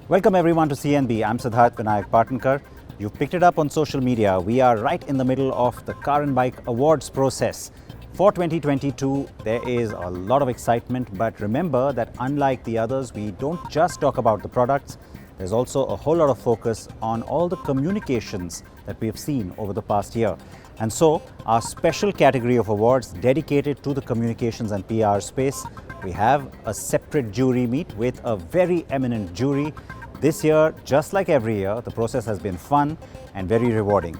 Welcome everyone to CNB. I'm Siddharth Vinayak Partnkar. You've picked it up on social media. We are right in the middle of the Carandbike Awards process. For 2022, there is a lot of excitement, but remember that unlike the others, we don't just talk about the products. There's also a whole lot of focus on all the communications that we have seen over the past year. And so, our special category of awards dedicated to the communications and PR space, we have a separate jury meet with a very eminent jury. This year, just like every year, the process has been fun and very rewarding.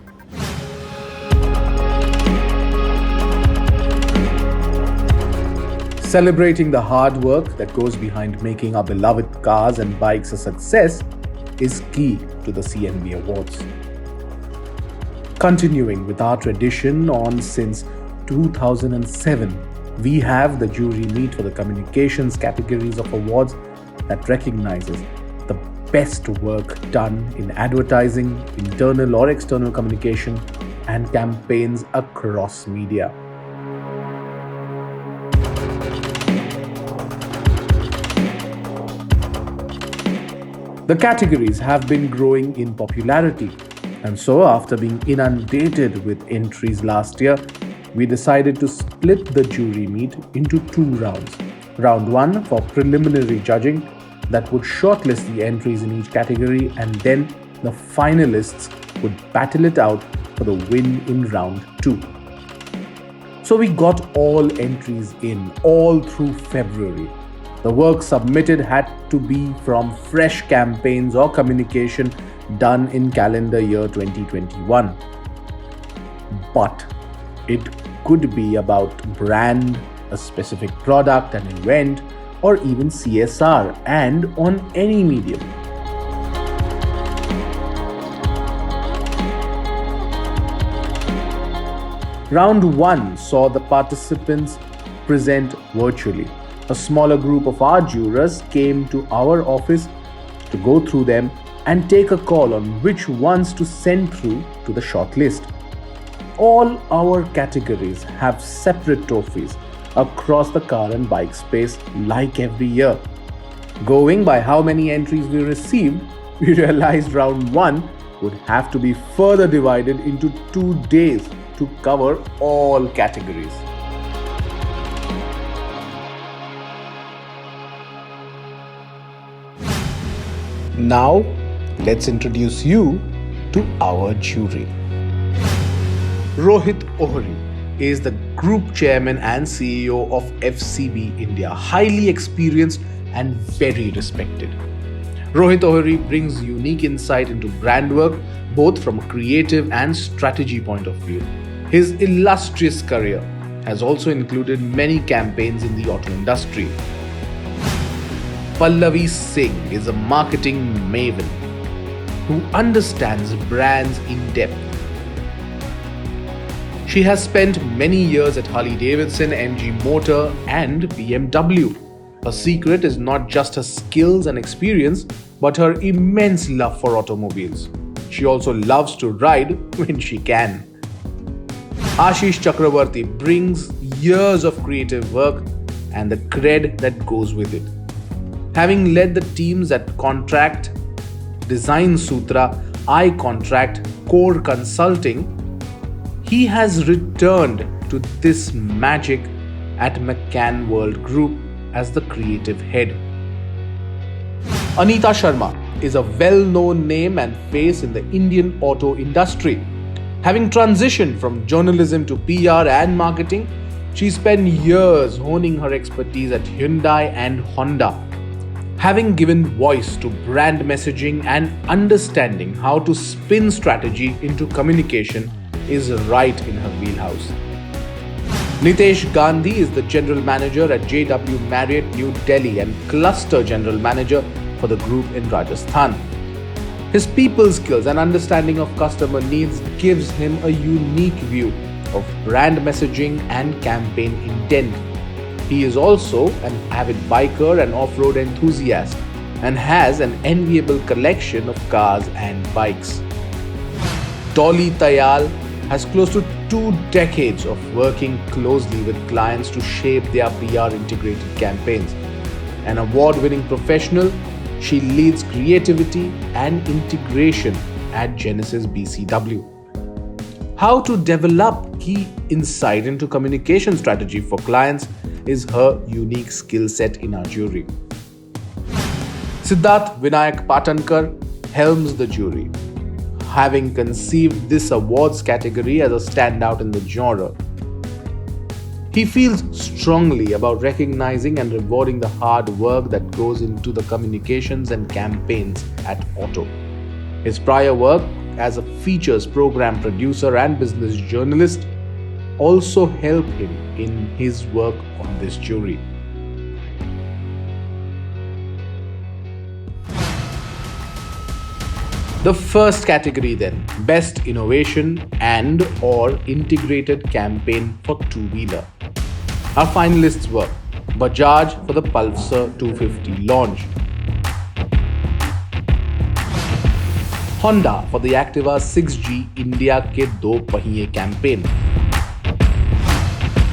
Celebrating the hard work that goes behind making our beloved cars and bikes a success is key to the CNB Awards. Continuing with our tradition on since 2007, we have the jury meet for the communications categories of awards that recognizes the best work done in advertising, internal or external communication, and campaigns across media. The categories have been growing in popularity, and so after being inundated with entries last year, we decided to split the jury meet into two rounds. Round 1 for preliminary judging that would shortlist the entries in each category, and then the finalists would battle it out for the win in round 2. So we got all entries in all through February. The work submitted had to be from fresh campaigns or communication done in calendar year 2021. But it could be about brand, a specific product, an event, or even CSR, and on any medium. Round 1 saw the participants present virtually. A smaller group of our jurors came to our office to go through them and take a call on which ones to send through to the shortlist. All our categories have separate trophies across the car and bike space like every year. Going by how many entries we received, we realized round 1 would have to be further divided into 2 days to cover all categories. Now, let's introduce you to our jury. Rohit Ohri is the Group Chairman and CEO of FCB India, highly experienced and very respected. Rohit Ohri brings unique insight into brand work, both from a creative and strategy point of view. His illustrious career has also included many campaigns in the auto industry. Pallavi Singh is a marketing maven who understands brands in depth. She has spent many years at Harley-Davidson, MG Motor, and BMW. Her secret is not just her skills and experience, but her immense love for automobiles. She also loves to ride when she can. Ashish Chakravarti brings years of creative work and the cred that goes with it. Having led the teams at Contract, Design Sutra, iContract, Core Consulting, he has returned to this magic at McCann World Group as the creative head. Anita Sharma is a well-known name and face in the Indian auto industry. Having transitioned from journalism to PR and marketing, she spent years honing her expertise at Hyundai and Honda. Having given voice to brand messaging and understanding how to spin strategy into communication is right in her wheelhouse. Nitesh Gandhi is the General Manager at JW Marriott New Delhi and Cluster General Manager for the group in Rajasthan. His people skills and understanding of customer needs gives him a unique view of brand messaging and campaign intent. He is also an avid biker and off-road enthusiast and has an enviable collection of cars and bikes. Dolly Tayal has close to 2 decades of working closely with clients to shape their PR integrated campaigns. An award-winning professional, She leads creativity and integration at Genesis BCW. How to develop key insight into communication strategy for clients is her unique skill set in our jury. Siddharth Vinayak Patankar helms the jury, having conceived this awards category as a standout in the genre. He feels strongly about recognizing and rewarding the hard work that goes into the communications and campaigns at Auto. His prior work as a features program producer and business journalist also helped him in his work on this jury. The first category then, Best Innovation and or Integrated Campaign for Two-Wheeler. Our finalists were Bajaj for the Pulsar 250 launch, Honda for the Activa 6G India ke Do Pahiye campaign,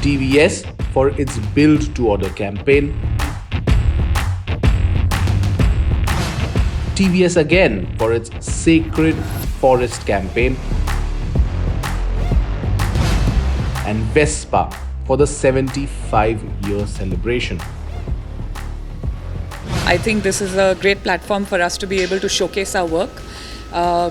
TVS for its Build to Order campaign, TVS again for its Sacred Forest campaign, and Vespa for the 75-year celebration. I think this is a great platform for us to be able to showcase our work.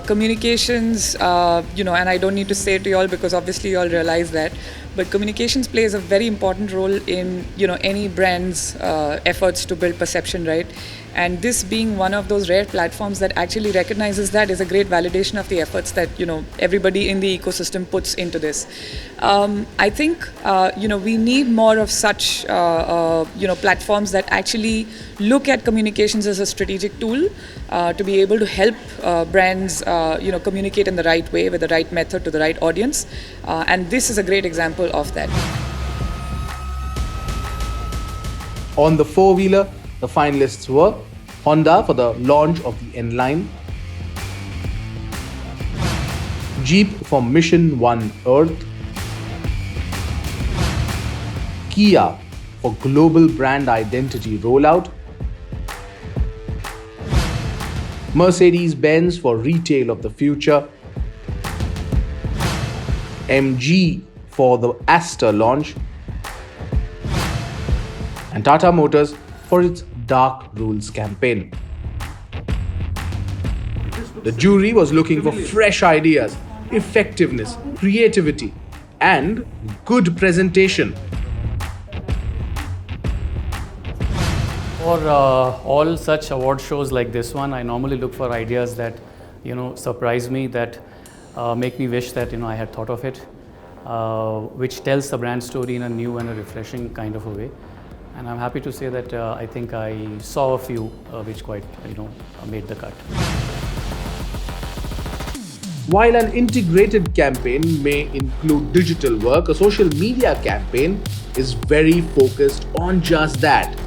Communications, and I don't need to say it to you all because obviously you all realize that, but communications plays a very important role in, any brand's efforts to build perception, right? And this being one of those rare platforms that actually recognizes that is a great validation of the efforts that, everybody in the ecosystem puts into this. I think, we need more of such, platforms that actually look at communications as a strategic tool to be able to help brands, communicate in the right way with the right method to the right audience. And this is a great example of that. On the four-wheeler, the finalists were Honda for the launch of the N-Line, Jeep for Mission One Earth, Kia for global brand identity rollout, Mercedes-Benz for retail of the future, MG for the Aster launch, and Tata Motors for its Dark Rules campaign. The jury was looking for fresh ideas, effectiveness, creativity, and good presentation. For all such award shows like this one, I normally look for ideas that, surprise me, that make me wish that, I had thought of it, which tells the brand story in a new and a refreshing kind of a way. And I'm happy to say that I think I saw a few which quite, made the cut. While an integrated campaign may include digital work, a social media campaign is very focused on just that.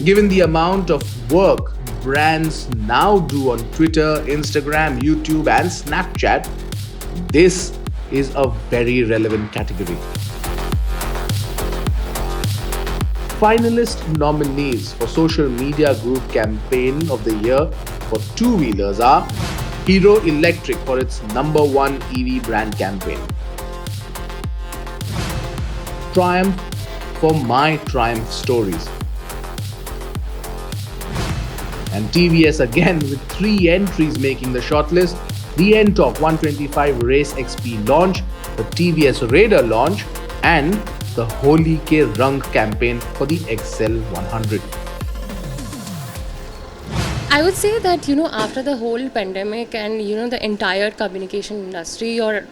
Given the amount of work brands now do on Twitter, Instagram, YouTube, and Snapchat, this is a very relevant category. Finalist nominees for Social Media Group Campaign of the Year for two-wheelers are Hero Electric for its #1 EV brand campaign, Triumph for My Triumph Stories, and TVS again with 3 entries making the shortlist: the NTORQ 125 Race XP launch, the TVS Raider launch, and the Holi Ke Rang campaign for the XL 100. I would say that, after the whole pandemic and, the entire communication industry or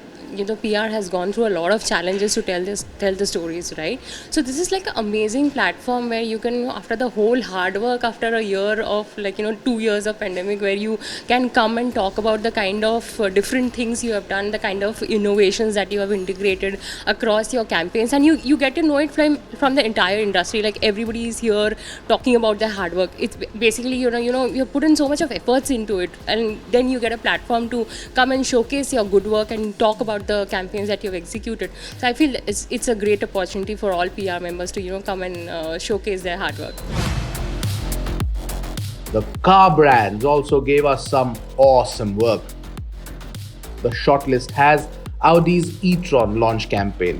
PR has gone through a lot of challenges to tell the stories, right? So this is like an amazing platform where you can, after the whole hard work, after a year of 2 years of pandemic, where you can come and talk about the kind of different things you have done, the kind of innovations that you have integrated across your campaigns, and you get to know it from the entire industry. Like everybody is here talking about their hard work. It's basically, you put in so much of efforts into it, and then you get a platform to come and showcase your good work and talk about the campaigns that you've executed. So I feel it's a great opportunity for all PR members to come and showcase their hard work. The car brands also gave us some awesome work. The shortlist has Audi's e-tron launch campaign,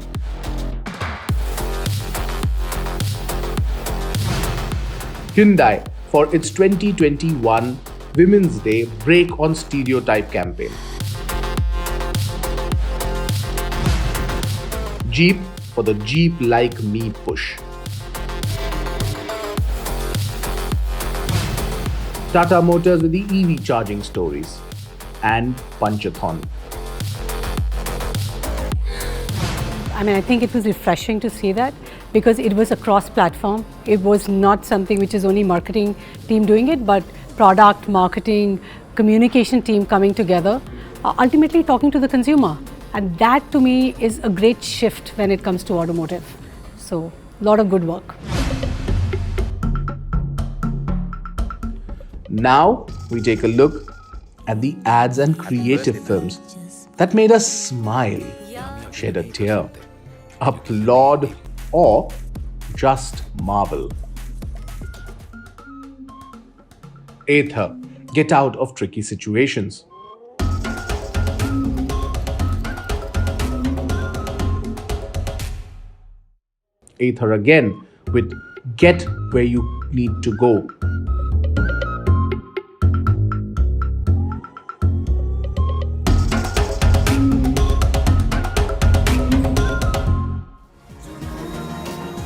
Hyundai for its 2021 Women's Day Break on Stereotype campaign, Jeep for the Jeep Like Me push, Tata Motors with the EV charging stories, and Panchathon. I mean, I think it was refreshing to see that because it was a cross-platform. It was not something which is only marketing team doing it, but product, marketing, communication team coming together, ultimately talking to the consumer. And that to me is a great shift when it comes to automotive. So, a lot of good work. Now we take a look at the ads and creative films that made us smile, shed a tear, applaud, or just marvel. Ather, get out of tricky situations. Ather again with get where you need to go.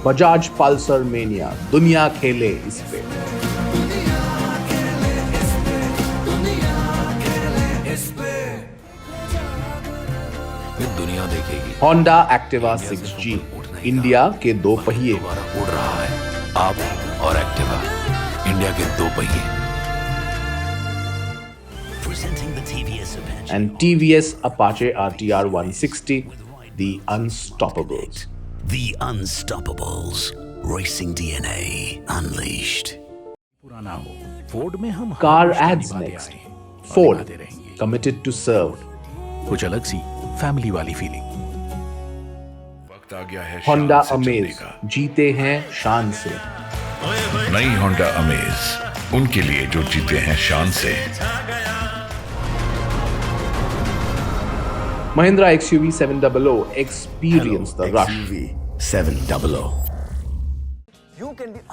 Bajaj Pulsar mania, दुनिया खेले इस पे। दुनिया देखेगी। Honda Activa 6G, India के दो पहिए। उड़ रहा है आप और एक्टिवा, इंडिया के दो पहिए। And TVS Apache RTR 160, the Unstoppables. The Unstoppables. Racing DNA unleashed. Car ads next. Ford, committed to serve. कुछ अलग सी फैमिली वाली फीलिंग। Honda Amaze, जीते हैं शान से। नई होंडा अमेज, उनके लिए जो जीते हैं शान से। Mahindra XUV 700, experience the rush. XUV 700.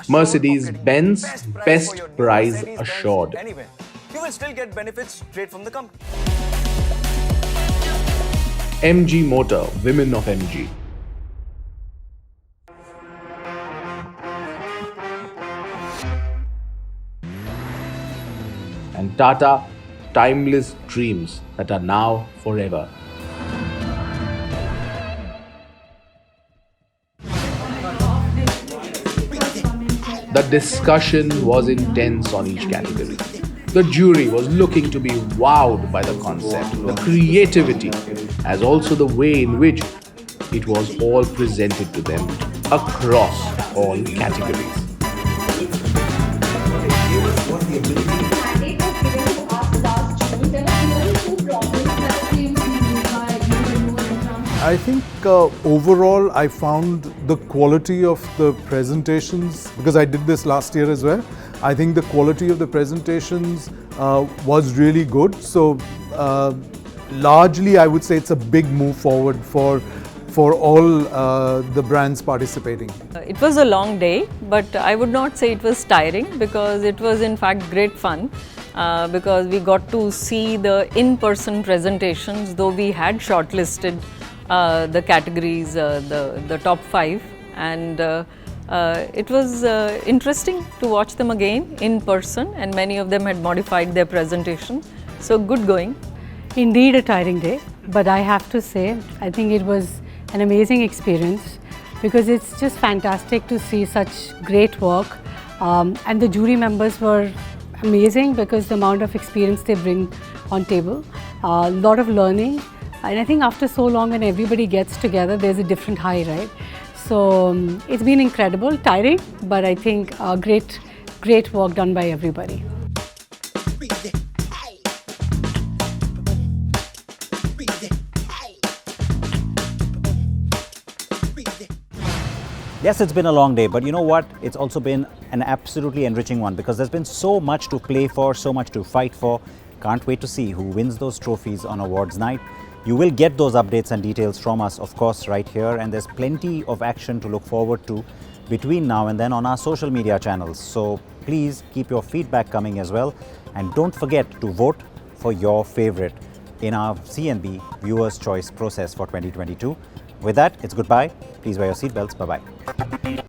Mercedes-Benz, best price assured. Anyway, you will still get benefits straight from the company. MG Motor, women of MG. And Tata, timeless dreams that are now forever. The discussion was intense on each category. The jury was looking to be wowed by the concept, the creativity, as also the way in which it was all presented to them across all categories. I think overall I found the quality of the presentations, because I did this last year as well, I think the quality of the presentations was really good. So largely I would say it's a big move forward for all the brands participating. It was a long day, but I would not say it was tiring, because it was in fact great fun. Because we got to see the in-person presentations, though we had shortlisted the categories, the top 5, and it was interesting to watch them again in person, and many of them had modified their presentation. So good going. Indeed a tiring day, but I have to say I think it was an amazing experience, because it's just fantastic to see such great work, and the jury members were amazing because the amount of experience they bring on table, a lot of learning, and I think after so long when everybody gets together there's a different high, right? So it's been incredible, tiring, but I think great work done by everybody. Yes, it's been a long day, but you know what? It's also been an absolutely enriching one because there's been so much to play for, so much to fight for. Can't wait to see who wins those trophies on awards night. You will get those updates and details from us, of course, right here. And there's plenty of action to look forward to between now and then on our social media channels. So please keep your feedback coming as well. And don't forget to vote for your favorite in our CNB Viewers' Choice process for 2022. With that, it's goodbye. Please wear your seatbelts. Bye-bye.